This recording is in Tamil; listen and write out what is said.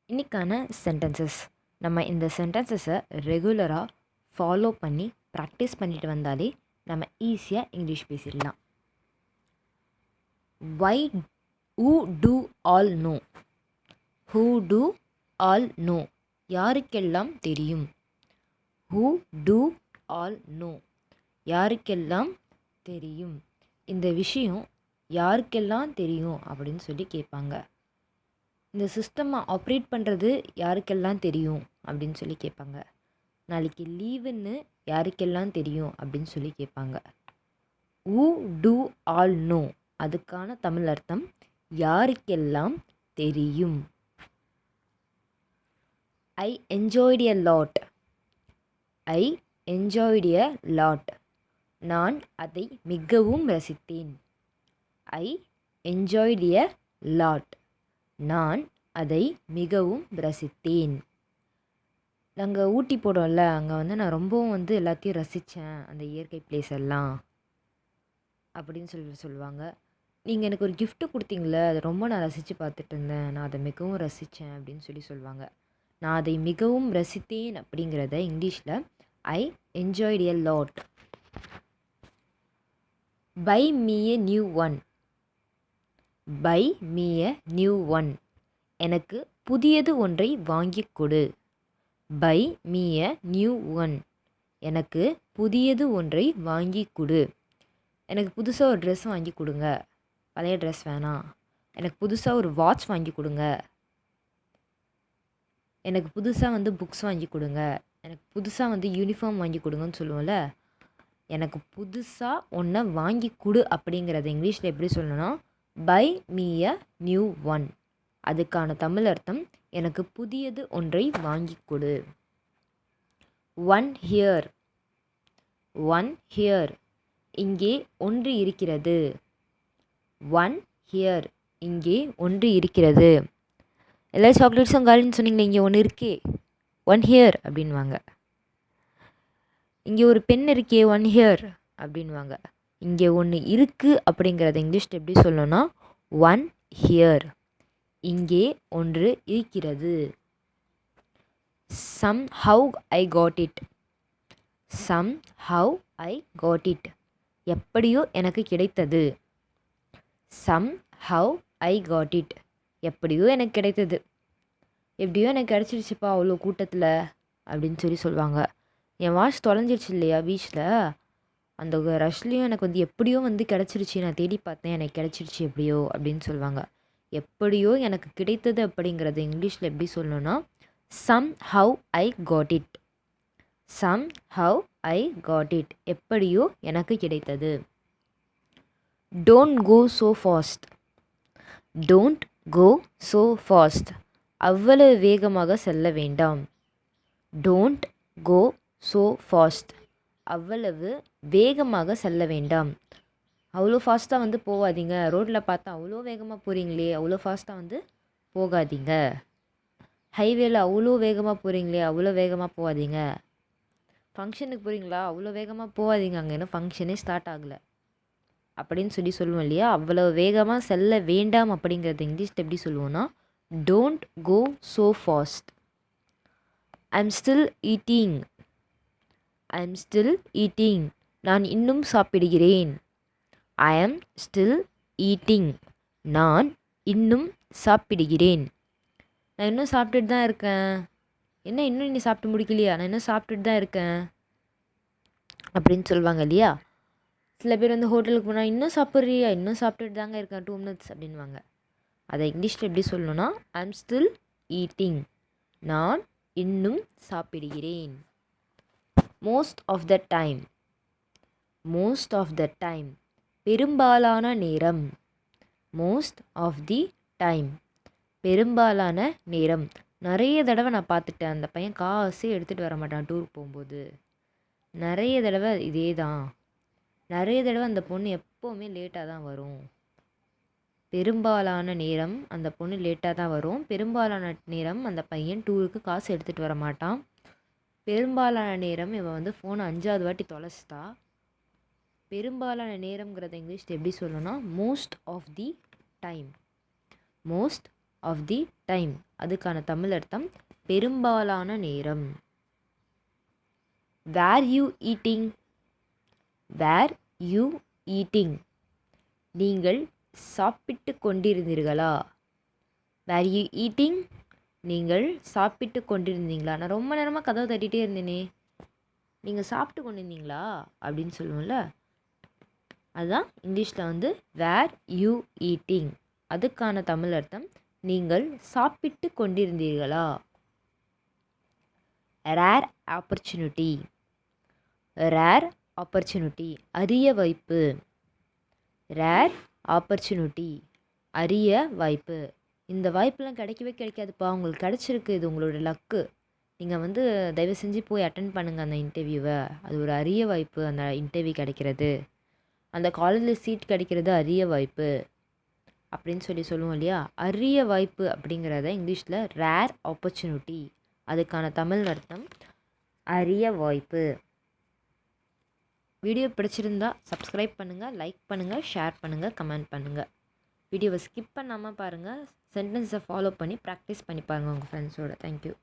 இன்றைக்கான சென்டென்சஸ். நம்ம இந்த சென்டென்சஸை ரெகுலராக ஃபாலோ பண்ணி ப்ராக்டிஸ் பண்ணிட்டு வந்தாலே நம்ம ஈஸியாக இங்கிலீஷ் பேசிடலாம். Why who do all know. Who do all know, யாருக்கெல்லாம் தெரியும். ஹூ டூ ஆல் நோ, யாருக்கெல்லாம் தெரியும். இந்த விஷயம் யாருக்கெல்லாம் தெரியும் அப்படின்னு சொல்லி கேட்பாங்க. இந்த சிஸ்டமை ஆப்ரேட் பண்ணுறது யாருக்கெல்லாம் தெரியும் அப்படின்னு சொல்லி கேட்பாங்க. நாளைக்கு லீவுன்னு யாருக்கெல்லாம் தெரியும் அப்படின்னு சொல்லி கேட்பாங்க. ஹூ டூ ஆல் நோ, அதுக்கான தமிழ் அர்த்தம் யாருக்கெல்லாம் தெரியும். ஐ enjoyed a lot. I enjoyed a lot, நான் அதை மிகவும் ரசித்தேன். ஐ என்ஜாய்ட் எ லாட், நான் அதை மிகவும் ரசித்தேன். நாங்கள் ஊட்டி போடுவோம்ல, அங்கே நான் ரொம்பவும் எல்லாத்தையும் ரசித்தேன், அந்த இயற்கை பிளேஸ் எல்லாம் அப்படின்னு சொல்லுவாங்க. நீங்கள் எனக்கு ஒரு gift கொடுத்தீங்களே, அதை ரொம்ப நான் ரசித்து பார்த்துட்டு இருந்தேன், நான் அதை மிகவும் ரசித்தேன் அப்படின்னு சொல்லுவாங்க. நான் அதை மிகவும் ரசித்தேன் அப்படிங்கிறத இங்கிலீஷில் I enjoyed a lot. Buy me a new one. Buy me a new one, எனக்கு புதியது ஒன்றை வாங்கி கொடு. Buy me a new one, எனக்கு புதியது ஒன்றை வாங்கி கொடு. எனக்கு புதுசாக ஒரு ட்ரெஸ் வாங்கி கொடுங்க, பழைய ட்ரெஸ் வேணாம். எனக்கு புதுசாக ஒரு வாட்ச் வாங்கி கொடுங்க. எனக்கு புதுசாக புக்ஸ் வாங்கி கொடுங்க. எனக்கு புதுசாக யூனிஃபார்ம் வாங்கி கொடுங்கன்னு சொல்லுவோம்ல. எனக்கு புதுசாக ஒன்றை வாங்கி கொடு அப்படிங்கிறத இங்கிலீஷில் எப்படி சொல்லணும்னா buy me a new one. அதுக்கான தமிழ் அர்த்தம் எனக்கு புதியது ஒன்றை வாங்கி கொடு. One here. ஒன் ஹியர், இங்கே ஒன்று இருக்கிறது. ஒன் ஹியர், இங்கே ஒன்று இருக்கிறது. எல்லா சாக்லேட்ஸும் காலின்னு சொன்னீங்களே, இங்கே ஒன்று இருக்கே, ஒன் ஹியர் அப்படின்வாங்க. இங்கே ஒரு பென் இருக்கே, ஒன் ஹியர் அப்படின்வாங்க. இங்கே ஒன்று இருக்குது அப்படிங்கிறத இங்கிலீஷில் எப்படி சொல்லணும்னா ஒன் ஹியர், இங்கே ஒன்று இருக்கிறது. Somehow I got it. Somehow I got it, எப்படியோ எனக்கு கிடைத்தது. Somehow I got it, எப்படியோ எனக்கு கிடைத்தது. எப்படியோ எனக்கு கிடச்சிருச்சுப்பா அவ்வளோ கூட்டத்தில் அப்படின்னு சொல்லுவாங்க. என் வாட்ச் தொலைஞ்சிருச்சு இல்லையா பீச்சில், அந்த ரஷ்லேயும் எனக்கு எப்படியோ கிடச்சிருச்சு, நான் தேடி பார்த்தேன் எனக்கு கிடச்சிருச்சு எப்படியோ அப்படின்னு சொல்லுவாங்க. எப்படியோ எனக்கு கிடைத்தது அப்படிங்கிறது இங்கிலீஷில் எப்படி சொல்லணும்னா somehow I got it. Somehow I got it, எப்படியோ எனக்கு கிடைத்தது. Don't go so fast. Don't go so fast, அவ்வளவு வேகமாக செல்ல வேண்டாம். டோன்ட் கோ ஸோ ஃபாஸ்ட், அவ்வளவு வேகமாக செல்ல வேண்டாம். அவ்வளோ ஃபாஸ்ட்டாக போகாதீங்க. ரோட்டில் பார்த்தா அவ்வளோ வேகமாக போகிறீங்களே, அவ்வளோ ஃபாஸ்ட்டாக போகாதீங்க. ஹைவேல அவ்வளோ வேகமாக போகிறீங்களே, அவ்வளோ வேகமாக போகாதீங்க. ஃபங்க்ஷனுக்கு போகிறீங்களா, அவ்வளோ வேகமாக போகாதீங்க, அங்கே இன்னும் ஃபங்க்ஷனே ஸ்டார்ட் ஆகலை அப்படின்னு சொல்லுவோம் இல்லையா. அவ்வளோ வேகமாக செல்ல வேண்டாம் அப்படிங்கிறது இங்கிலீஷில் எப்படி சொல்லுவோன்னா don't go so fast. I am still eating. I am still eating, நான் இன்னும் சாப்பிடுகிறேன். ஐ எம் ஸ்டில் ஈட்டிங், நான் இன்னும் சாப்பிடுகிறேன். நான் இன்னும் சாப்பிட்டுட்டு தான் இருக்கேன். என்ன இன்னும் நீ சாப்பிட்டு முடிக்கலையா, நான் இன்னும் சாப்பிட்டுட்டு தான் இருக்கேன் அப்படின்னு சொல்லுவாங்க இல்லையா. சில பேர் ஹோட்டலுக்கு போனால் இன்னும் சாப்பிட்றியா, இன்னும் சாப்பிட்டுட்டு தாங்க இருக்கேன் 2 minutes அப்படின்வாங்க. அதை இங்கிலீஷில் எப்படி சொல்லணும்னா ஐ எம் ஸ்டில் ஈட்டிங், நான் இன்னும் சாப்பிடுகிறேன். Most of the time. Most of the time, பெரும்பாலான நேரம். மோஸ்ட் ஆஃப் தி டைம், பெரும்பாலான நேரம். நிறைய தடவை நான் பார்த்துட்டேன், அந்த பையன் காசே எடுத்துகிட்டு வர மாட்டான் டூருக்கு போகும்போது. நிறைய தடவை இதே தான். நிறைய தடவை அந்த பொண்ணு எப்போவுமே லேட்டாக தான் வரும். பெரும்பாலான நேரம் அந்த பொண்ணு லேட்டாக தான் வரும். பெரும்பாலான நேரம் அந்த பையன் டூருக்கு காசு எடுத்துகிட்டு வர மாட்டான். பெரும்பாலான நேரம் இவன் ஃபோனை 5வது வாட்டி தொலைச்சிட்டா. பெரும்பாலான நேரம்ங்கிறத இங்கிலீஷில் எப்படி சொல்லணும்னா most of the time. Most of the time. அதுக்கான தமிழ் அர்த்தம் பெரும்பாலான நேரம். Were you eating? Were you eating? நீங்கள் சாப்பிட்டு கொண்டிருந்தீர்களா? வேர் யூ ஈட்டிங்? நீங்கள் சாப்பிட்டு கொண்டிருந்தீங்களா? நான் ரொம்ப நேரமாக கதவை தட்டிகிட்டே இருந்தேனே, நீங்கள் சாப்பிட்டு கொண்டிருந்தீங்களா அப்படின்னு சொல்லுவோம்ல, அதுதான் இங்கிலீஷில் வந்து வேர் யூ ஈட்டிங். அதுக்கான தமிழ் அர்த்தம் நீங்கள் சாப்பிட்டு கொண்டிருந்தீர்களா? Rare opportunity. ரேர் ஆப்பர்ச்சுனிட்டி, அரிய வாய்ப்பு. ரேர் ஆப்பர்ச்சுனிட்டி, அரிய வாய்ப்பு. இந்த வாய்ப்பெலாம் கிடைக்கவே கிடைக்காதுப்பா, உங்களுக்கு கிடச்சிருக்கு, இது உங்களோட லக்கு, நீங்கள் வந்து தயவு செஞ்சு போய் அட்டன் பண்ணுங்கள் அந்த இன்டர்வியூவை, அது ஒரு அரிய வாய்ப்பு. அந்த இன்டர்வியூ கிடைக்கிறது, அந்த காலேஜில் சீட் கிடைக்கிறது அரிய வாய்ப்பு அப்படின்னு சொல்லுவோம் இல்லையா. அரிய வாய்ப்பு அப்படிங்கிறத இங்கிலீஷில் ரேர் ஆப்பர்ச்சுனிட்டி. அதுக்கான தமிழ் அர்த்தம் அரிய வாய்ப்பு. வீடியோ பிடிச்சிருந்தா சப்ஸ்கிரைப் பண்ணுங்கள், லைக் பண்ணுங்கள், ஷேர் பண்ணுங்கள், கமெண்ட் பண்ணுங்கள். வீடியோவை ஸ்கிப் பண்ணாமல் பாருங்கள். சென்டென்ஸை ஃபாலோ பண்ணி ப்ராக்டிஸ் பண்ணி பாருங்கள் உங்கள் ஃப்ரெண்ட்ஸோட. தேங்க்யூ.